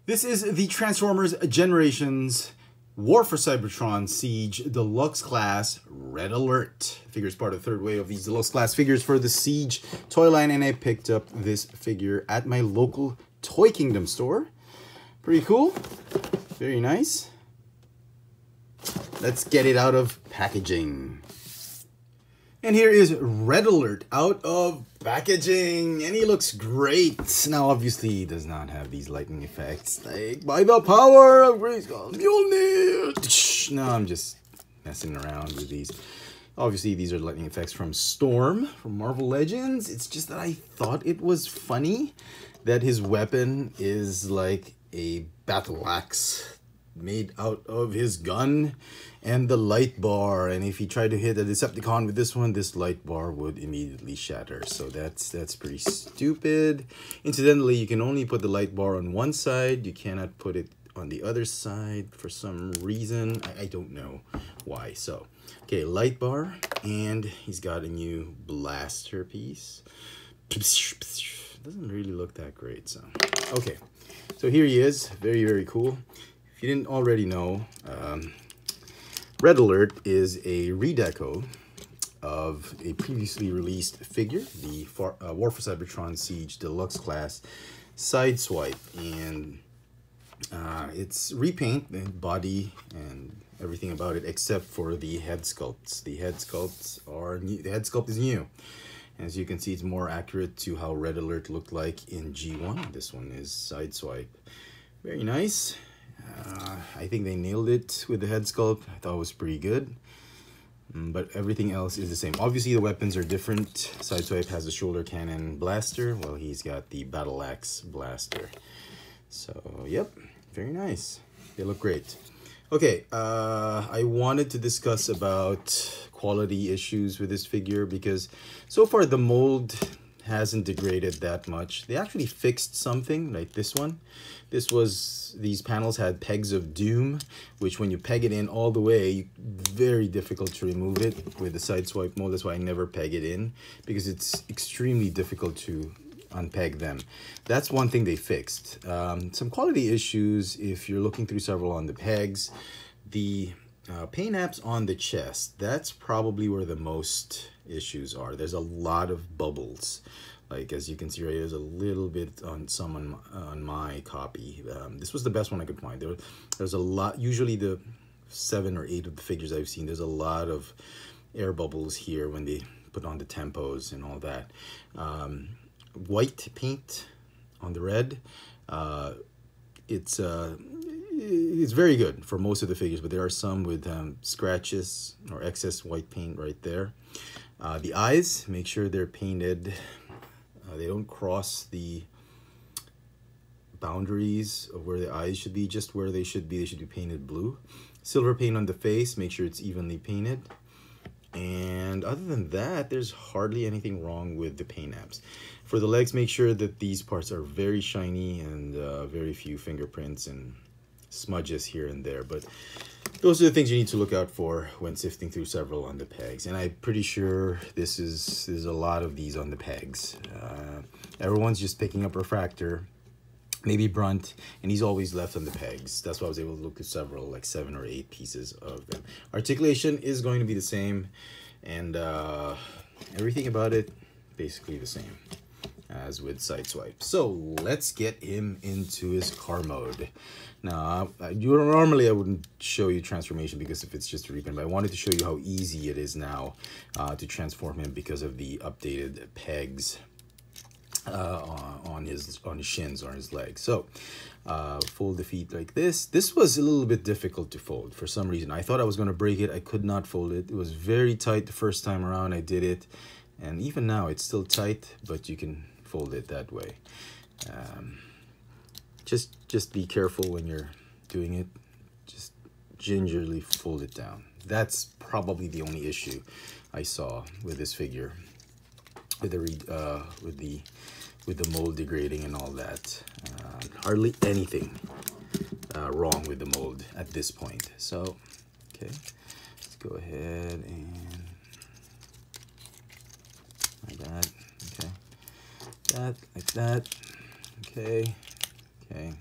This is the Transformers Generations War for Cybertron Siege Deluxe Class Red Alert. Figure is part of the third wave of these Deluxe Class figures for the Siege toy line, and I picked up this figure at my local Toy Kingdom store. Pretty cool. Very nice. Let's get it out of packaging. And here is Red Alert out of packaging, and he looks great. Now, obviously, he does not have these lightning effects, like by the power of Grayskull Mjolnir. No, I'm just messing around with these. Obviously, these are lightning effects from Storm, from Marvel Legends. It's just that I thought it was funny that his weapon is like a battle axe made out of his gun and the light bar, and if he tried to hit a Decepticon with this one, this light bar would immediately shatter. So that's pretty stupid. Incidentally, you can only put the light bar on one side. You cannot put it on the other side for some reason. I don't know why. So, okay, light bar, and he's got a new blaster piece. Doesn't really look that great. So, okay, so here he is. Very, very cool. If you didn't already know, Red Alert is a redeco of a previously released figure, the War for Cybertron Siege Deluxe Class Sideswipe, and it's repaint, the body and everything about it, except for the head sculpts. The head sculpts are new. The head sculpt is new. As you can see, it's more accurate to how Red Alert looked like in G1. This one is Sideswipe. Very nice. I think they nailed it with the head sculpt. I thought it was pretty good. But everything else is the same. Obviously, the weapons are different. Sideswipe has a shoulder cannon blaster, while he's got the battle axe blaster. So, yep, very nice. They look great. Okay, I wanted to discuss about quality issues with this figure because so far the mold hasn't degraded that much. They actually fixed something like this one. These panels had pegs of doom, which when you peg it in all the way, very difficult to remove it with the Sideswipe mold. That's why I never peg it in, because it's extremely difficult to unpeg them. That's one thing they fixed. Some quality issues, if you're looking through several on the pegs, the paint apps on the chest, that's probably where the most issues are. There's a lot of bubbles. Like, as you can see right here, there's a little bit on my copy. This was the best one I could find. There's a lot, usually the 7 or 8 of the figures I've seen, there's a lot of air bubbles here when they put on the tempos and all that. White paint on the red. It's very good for most of the figures, but there are some with scratches or excess white paint right there. The eyes, make sure they're painted. They don't cross the boundaries of where the eyes should be, just where they should be. They should be painted blue. Silver paint on the face, make sure it's evenly painted. And other than that, there's hardly anything wrong with the paint apps. For the legs, make sure that these parts are very shiny and very few fingerprints and smudges here and there. But those are the things you need to look out for when sifting through several on the pegs. And I'm pretty sure there's a lot of these on the pegs. Everyone's just picking up refractor, maybe brunt, and he's always left on the pegs. That's why I was able to look at several, like 7 or 8 pieces of them. Articulation is going to be the same, and everything about it basically the same as with Sideswipe. So let's get him into his car mode. Now, normally I wouldn't show you transformation because if it's just a repaint, but I wanted to show you how easy it is now to transform him because of the updated pegs on his shins or his legs. So fold the feet like this. This was a little bit difficult to fold for some reason. I thought I was going to break it. I could not fold it. It was very tight the first time around I did it, and even now it's still tight, but you can fold it that way. Just be careful when you're doing it. Just gingerly fold it down. That's probably the only issue I saw with this figure, with the mold degrading and all that. Hardly anything wrong with the mold at this point. So, okay, let's go ahead and like that. Okay, that like that. Okay, okay.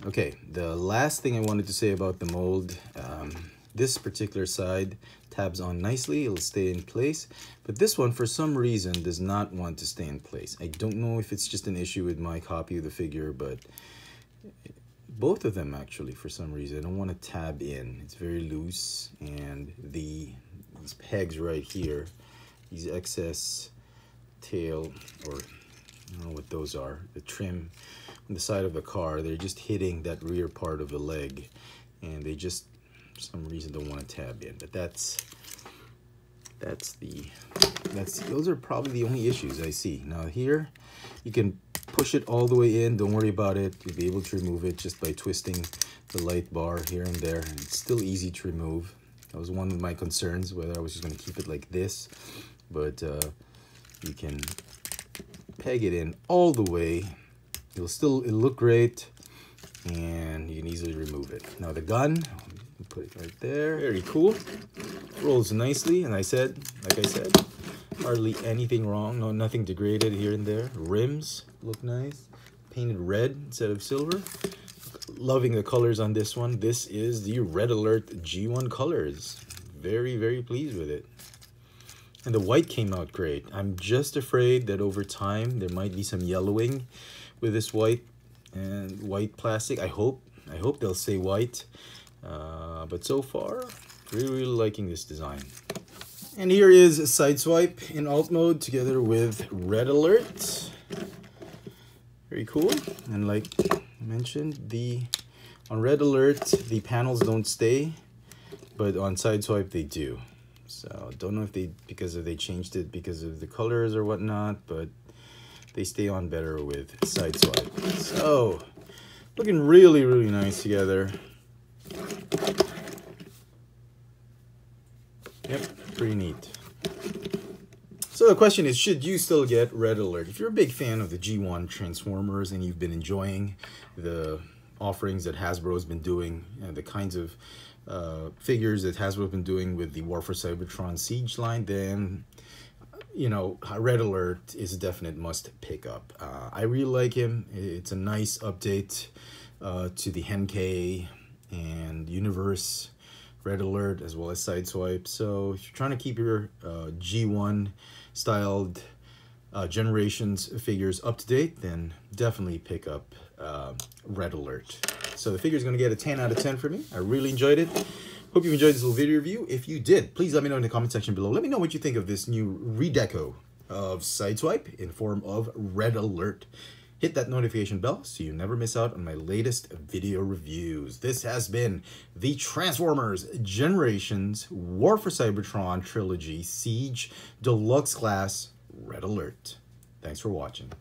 Okay, the last thing I wanted to say about the mold, this particular side tabs on nicely, it'll stay in place, but this one for some reason does not want to stay in place. I don't know if it's just an issue with my copy of the figure, but both of them actually for some reason don't want to tab in. It's very loose, and these pegs right here, these excess tail, or I don't know what those are, the trim on the side of the car, they're just hitting that rear part of the leg, and they just for some reason don't want to tab in. But those are probably the only issues I see. Now here you can push it all the way in, don't worry about it. You'll be able to remove it just by twisting the light bar here and there, and it's still easy to remove. That was one of my concerns, whether I was just going to keep it like this, but you can peg it in all the way. It'll look great, and you can easily remove it. Now the gun, put it right there. Very cool. Rolls nicely, and like I said, hardly anything wrong. No, nothing degraded here and there. Rims look nice, painted red instead of silver. Loving the colors on this one. This is the Red Alert G1 colors. Very, very pleased with it. And the white came out great. I'm just afraid that over time there might be some yellowing with this white and white plastic. I hope they'll stay white. But so far, really liking this design. And here is Sideswipe in alt mode together with Red Alert. Very cool. And like I mentioned, on Red Alert the panels don't stay, but on Sideswipe they do. So don't know if because they changed it because of the colors or whatnot, but they stay on better with Sideswipe. So looking really, really nice together. Yep, pretty neat. So the question is, should you still get Red Alert? If you're a big fan of the G1 Transformers and you've been enjoying the offerings that Hasbro's been doing, the kinds of figures that Hasbro's been doing with the War for Cybertron Siege line, then you know, Red Alert is a definite must pick up. I really like him. It's a nice update to the Henkei and Universe Red Alert as well as Sideswipe. So if you're trying to keep your G1 styled Generations figures up to date, then definitely pick up Red Alert. So the figure is going to get a 10 out of 10 for me. I really enjoyed it. Hope you enjoyed this little video review. If you did, please let me know in the comment section below. Let me know what you think of this new redeco of Sideswipe in form of Red Alert. Hit that notification bell so you never miss out on my latest video reviews. This has been the Transformers Generations War for Cybertron Trilogy Siege Deluxe Class Red Alert. Thanks for watching.